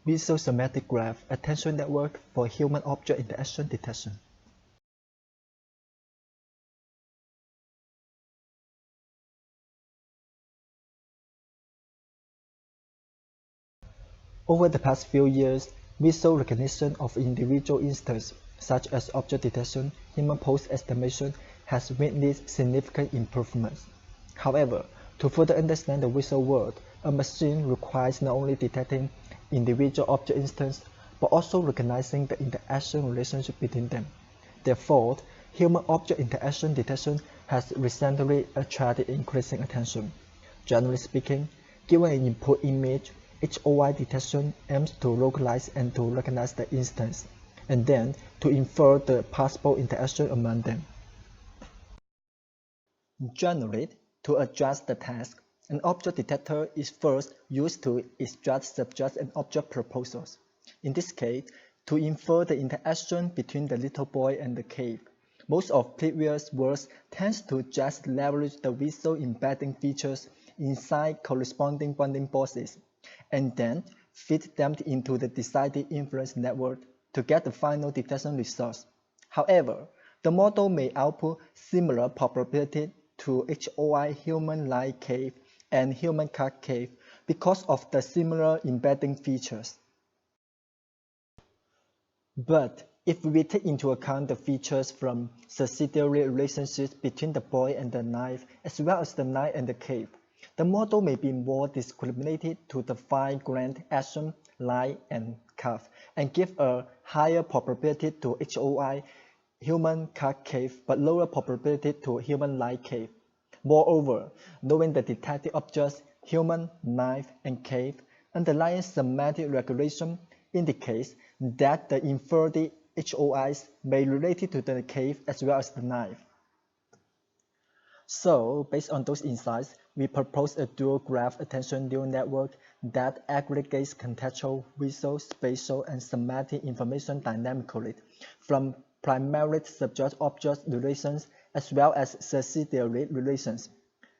Visual Semantic Graph Attention Network for Human-Object Interaction Detection. Over the past few years, visual recognition of individual instances, such as object detection, human pose estimation, has witnessed significant improvements. However, to further understand the visual world, a machine requires not only detecting individual object instances, but also recognizing the interaction relationship between them. Therefore, human-object interaction detection has recently attracted increasing attention. Generally speaking, given an input image, HOI detection aims to localize and to recognize the instance, and then to infer the possible interaction among them. Generally, to address the task, an object detector is first used to extract subject and object proposals. In this case, to infer the interaction between the little boy and the cave. Most of previous works tends to just leverage the visual embedding features inside corresponding bounding boxes, and then feed them into the decided inference network to get the final detection results. However, the model may output similar probability to HOI human-like cave and human cat cave because of the similar embedding features. But if we take into account the features from subsidiary relationships between the boy and the knife, as well as the knife and the cave, the model may be more discriminated to the fine grained action, line, and curve, and give a higher probability to HOI human cat cave, but lower probability to human line cave. Moreover, knowing the detected objects, human, knife, and cave, underlying semantic regulation indicates that the inferred HOIs may be related to the cave as well as the knife. So, based on those insights, we propose a dual graph attention neural network that aggregates contextual, visual, spatial, and semantic information dynamically from primary subject-object relations as well as subsidiary relations.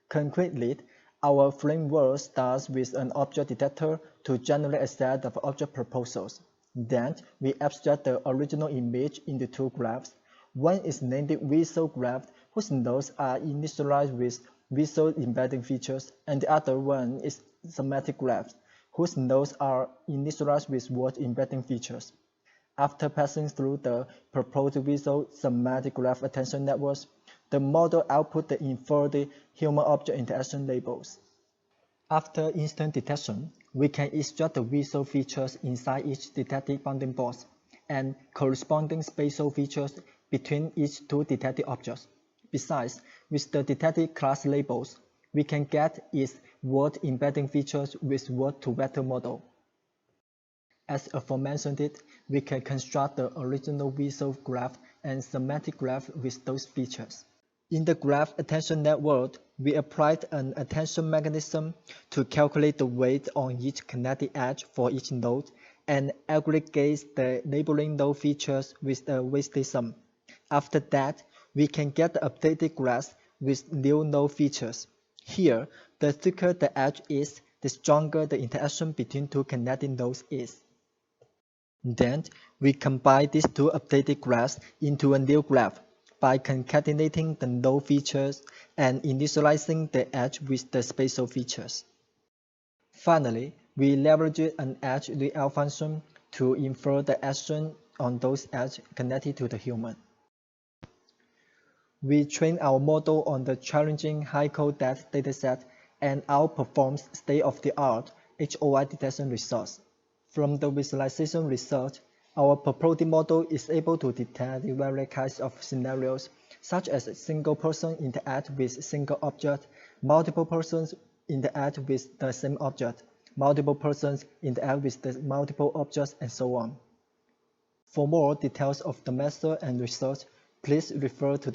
Concretely, our framework starts with an object detector to generate a set of object proposals. Then, we abstract the original image into two graphs. One is named visual graph, whose nodes are initialized with visual embedding features, and the other one is semantic graph, whose nodes are initialized with word embedding features. After passing through the proposed visual semantic graph attention networks, the model outputs the inferred human-object interaction labels. After instant detection, we can extract the visual features inside each detected bounding box and corresponding spatial features between each two detected objects. Besides, with the detected class labels, we can get its word embedding features with word-to-vector model. As aforementioned, we can construct the original visual graph and semantic graph with those features. In the graph attention network, we applied an attention mechanism to calculate the weight on each connected edge for each node and aggregate the neighboring node features with a weighted sum. After that, we can get the updated graph with new node features. Here, the thicker the edge is, the stronger the interaction between two connected nodes is. Then, we combine these two updated graphs into a new graph by concatenating the node features and initializing the edge with the spatial features. Finally, we leverage an edge real function to infer the action on those edges connected to the human. We train our model on the challenging high-code depth dataset and outperforms state-of-the-art HOI detection results. From the visualization result, our proposed model is able to detect various kinds of scenarios, such as a single person interact with a single object, multiple persons interact with the same object, multiple persons interact with the multiple objects, and so on. For more details of the method and results, please refer to the